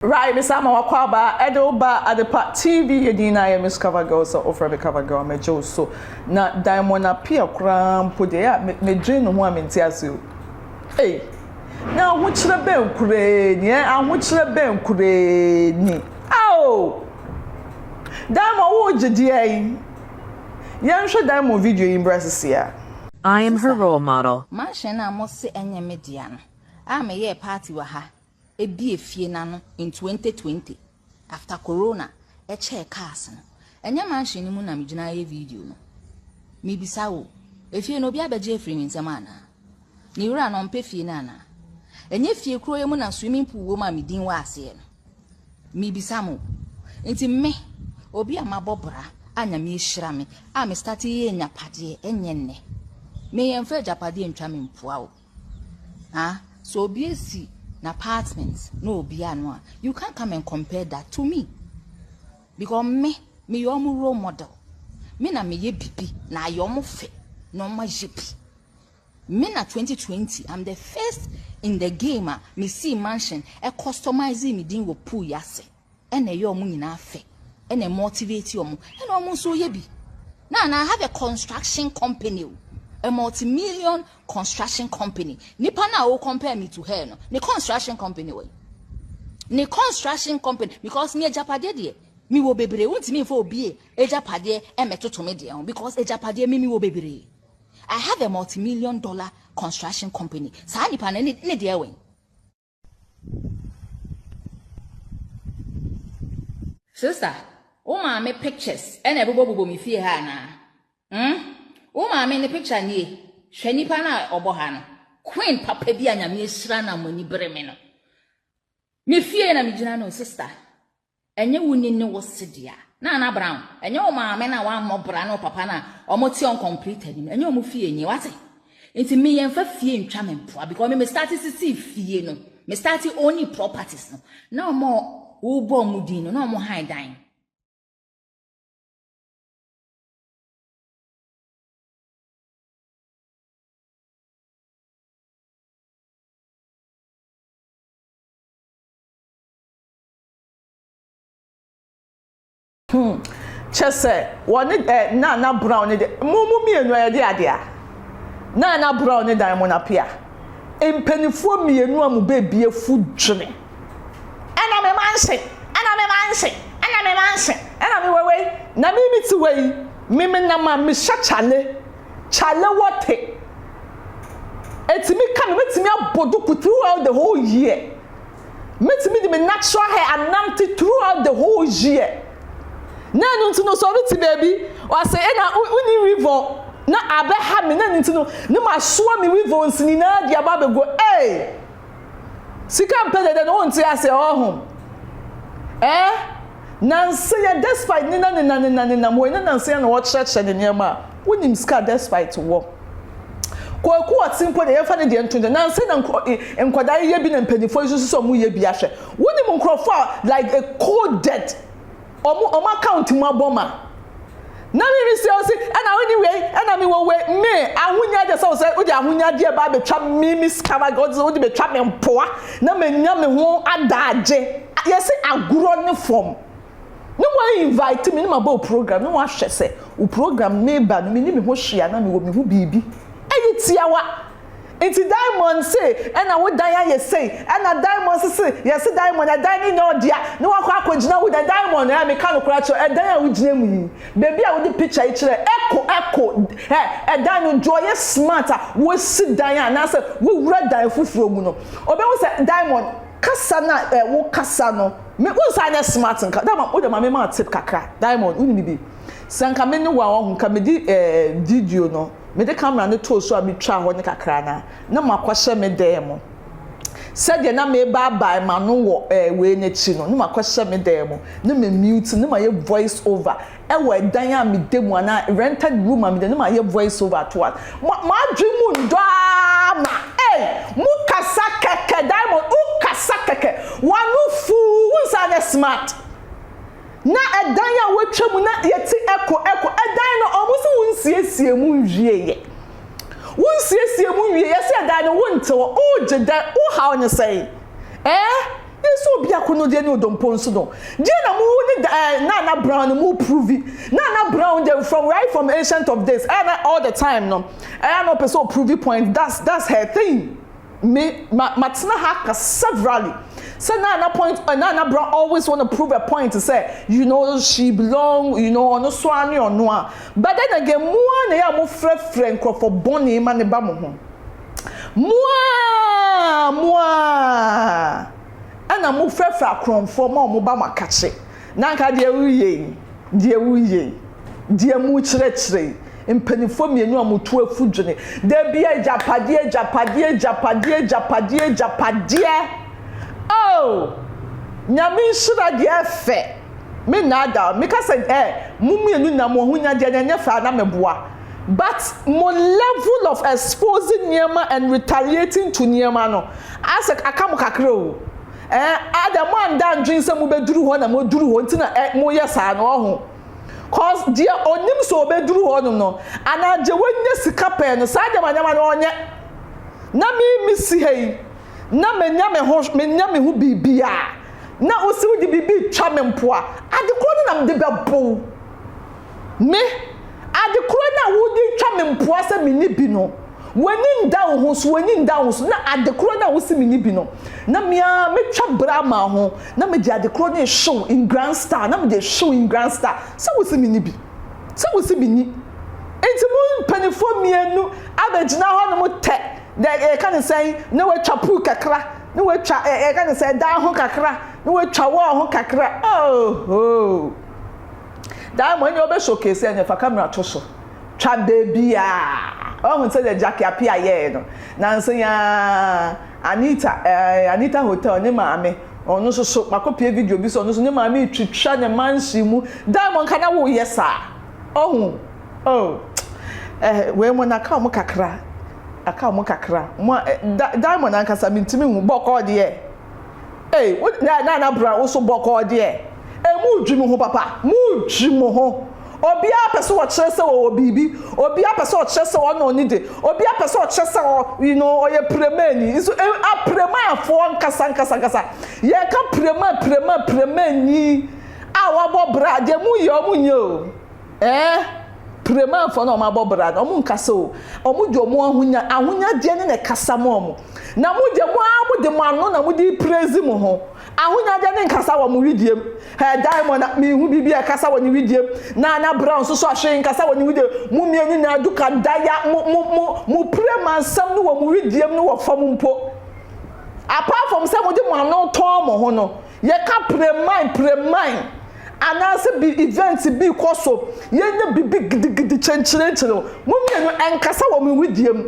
Right, Miss Ama Wakwaba, Edoba, Adepa TV, Edina, Miss Cover Girl, so offer the cover girl, me Joe, so na Diamond Appiah cram, put there, me dream no one mintias you. Hey, now which the bell crane, yeah, and which the bell crane. Oh, Diamond, would you, yeah, should Diamond video in Brazil. I am her role model. Mansion, I must say, any median. I'm a year party with her. A be a fienano in 2020 after corona a chair castle and your mansion in Munamijana video no maybe sao if you know be a Jeffrey in Zamana ni ran on pefianana and if you crow muna swimming pool woman me din was here maybe samo into me obi a mabobra anya me shrami I'm starting in your party and yenne me and Fred Japadi and Tramin Pow ah so be a see. Na apartments no bianwa you can't come and compare that to me because me your role model me na me ye bibi na your fe no ma jipi me na 2020 I'm the first in the game me see mansion e customize me din wo pu yase e na ye omu nyina fe e na motivate omu e na omu so ye bi na I have a construction company. A multi-million construction company. Nipa na o compare me to her no. The construction company way. The construction company because me Japade de me wo bebre won't me for be e Japade e meto to me de because e Japade me wo bebre. I have a multi-million dollar construction company. Sa nipa na ne de we. Sister, o ma me pictures and everybody me fear her na. Uma me the picture ni hwani pa na oboha no queen papa bi anyame esira na mani breme no me fie na me gina no sister enye wuni ne wo sedia na brown enye wo ma me na wa mobra no papa na omoti on completed ni enye wo fie nyi wate enti me yemfa fie ntwa me mpoa because me start see fie no me start only properties no na mo wo bo mudi no na mo high dan. Chese one na brown de mumu mienu e de ade a na brown de Diamond Appiah empenifo mienu amu bebie fu dwene ana me manse ana me wewe na mi miti wei mi na ma mi sha chale wote etimi kan metimi aboduku throughout the whole year metimi the natural hair anamti throughout the whole year. Na nuntu no so biti baby o say na uni river na abe ha me na nuntu no ne ma so me river nsini na dia ba bego eh sika mpede de no nti ase ohun na nse ya despite ni na mo na nse ya na wo church de niam unim ska despite wo ko simple de yefa ne de ntunde na nse na enkwada ye bi na mpanifo isusu so mu ye bi ahwe unim nkrofo like a coded omo account mu aboma na me say o say na anyway na me wo we me ahunya de say o say o de ahunya de ba betwa me scava god o de betwa me mpoa na manya me ho adaje yes aguro ne form no one invite me na ma program no wa hwe say o program me ba no me ni me ho hia na me wo me hu bibi eyi tiawa enti Diamond say na wo dan ya say na Diamond say yes Diamond na dan ni no dia no wa kwa akogina wo dan Diamond na me ka no kura cho dan ya wo gina mu yi baby a wo di picture e kire echo dan no joy smarter wo si dan ya na say wo wura dan fufuro mu no obe wo say Diamond kasa na wo kasa no me wo say na smart nka Diamond wo de ma me ma tip kakra Diamond uni bibi sanka me ni wa ho nka me di video no me de camera ne to so a me twa ho ne kakra na makwahye me dem said na me ba ma no wo we na chi no na makwahye me dem na me mute na my voice over e we dan a me dem ana rented room a me na my voice over to what ma dwimu ndama mu kasa keke Diamond u kasa keke wanu fu unsa na smart na edan ya wetwam na yeti echo edan no omusi wunsiesie mu nwie ye se edan no wonte o jeda o how ne say so bia kono de ni odompo nso no je na mu ni Nana Brown mu prove Nana Brown they from ancient of days and all the time no I no person prove point that's her thing me matna haka severally so Nana Nana Brown always want to prove a point to say you know she belong you know no swani or no but then again mo na ya mo frefre for boni ma ne ba mo ho moi ana mo frefra kronfo ma mo ba makache na nka de wuye de mu chire mpanifo mienu amoto afudwene da bia japade oh nyame shira de efe me nada me ka say mumienu na mo hunya de nya fa na meboa but mo level of exposing niema and retaliating to niema no as akam kakra o adam anda ndwin se mo beduru ho na mo duru ho ntina mo yesa na ho cause dia onim so beduru ho no ana je wonye sika pe no sa dem anyama no onye na mi si hei na menya me ho bibia na osi wudi bibi twa me mpoa adekro na mde bebo me adekro na wudi twa me mpoa se me ni bi no wani nda so na adekro na wosi me ni bi no na mia me twa brama ho na me di adekro na show in Grand Star na me dey show in Grand Star so wosi me ni bi so wosi bi ni enti mo panifo mienu abegina ho no mo te de kan say na we twa pu kakra na we twa kan say da ho kakra na we twa wo ho kakra oh da mo nyo be showcase anya fa camera to so twa baby oh say the Jackie Appiah ye no na nso ya Anita hotel ne maame ono so makopie video bi so ono so ne maame twitwa ne mansi mu Diamond kana wo yesa oh we mo na ka mo kakra aka mo kakra mo Diamond ankasa mintimi hu boko de na bra wo so boko de mu dwimi ho papa mu dwimo ho obi apese wo kyerese wo bibi obi apese wo kyerese wo no ni de obi apese wo kyerese wo you know oye premani iso aprema afo nkasa ye ka premani awabo bra de mu ye omunyo prema afo na omabo bra omu nkasa o omu de omu ahunya de ne kasa mo na mu de mo anu na mu di praise mu ho ahunya de ne nkasa wo mu widiem Diamond mi hu bibia kasa wo ni widiem na Brown so ahwe nkasa wo ni widiem mu mienu na duka daya mu prema nsam no wo mu widiem no wo fam mpo apart from say mo de mo anu ton mo ho no ye ka prema anase bi event bi koso ye na bibi gidi chenchire mu mienu enkasa wo mu widiem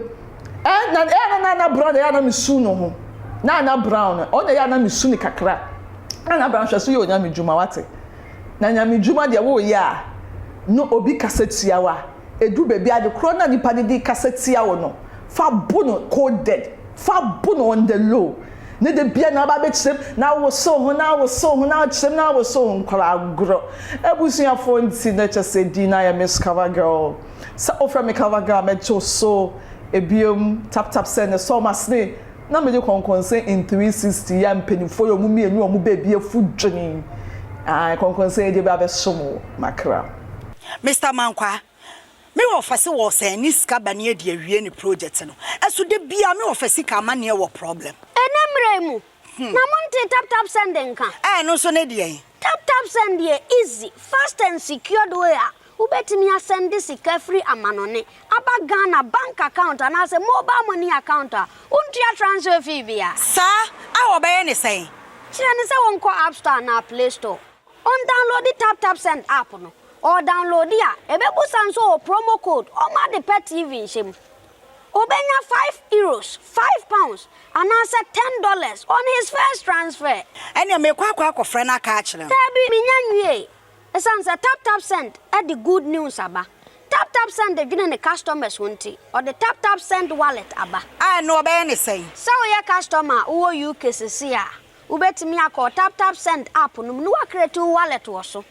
na Brown ya na misu no ho na Brown o na ya na misu ni kakra na Brown hweso ye onyame djuma wate na nyame djuma de wo ya no obi kasetia wa edu bebi ade kro na nipa de kasetia wo no fa bono coded fa bono on the low ne de bia na ba be chim na wo so ho na chim na wo so nkora agro ebusuafo nti na chese di na ya miss cover girl sa offer me cover girl me so ebiom tap send so masne na me de konkonse in 360 ya mpenifo yo mu mienu omu baby afudwini konkonse de ba be somo makra Mr. Mankwa me ofase wo se ni sika bane e de awie ni project no eso de bia me ofase ka ma ne wo problem enemremu na monte tap send nka no so ne de tap send ye easy fast and secured way ubetimi asend sika free amanone aba Ghana bank account and as a mobile money account untia transfer fee bia sa awo be ne say kire ne say wonko app store na play store on download the tap send app no or download ya ebebu sanso promo code o ma de pet TV shem obenya €5 £5 and answer $10 on his first transfer ene me kwa friend aka a kire tabi minyanwie esanse tap send at the good news aba tap send the gina the customers wanti or the tap send wallet aba no be ne say so your customer wo UK sisi a ubetimi akọ tap send app no no create wallet wo so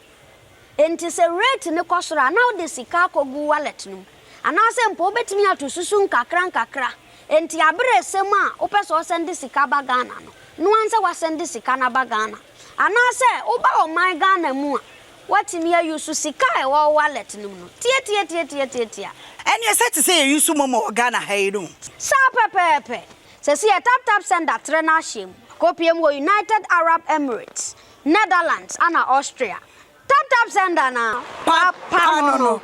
enti se rate ne kosora now the sika kogu wallet no anase mpo ubetimi atosusu nkakra enti abere sema opeso send sika ba Ghana no no answer was send this sika na ba Ghana ana say oba o my Ghana mu a what me use sika e wo wallet nim no tie And you said to say you use momo Ghana hey no. Sa pepe. Se si tap send that trainer shim. Kopiem wo United Arab Emirates, Netherlands, and Austria. Tap send na. Papa no.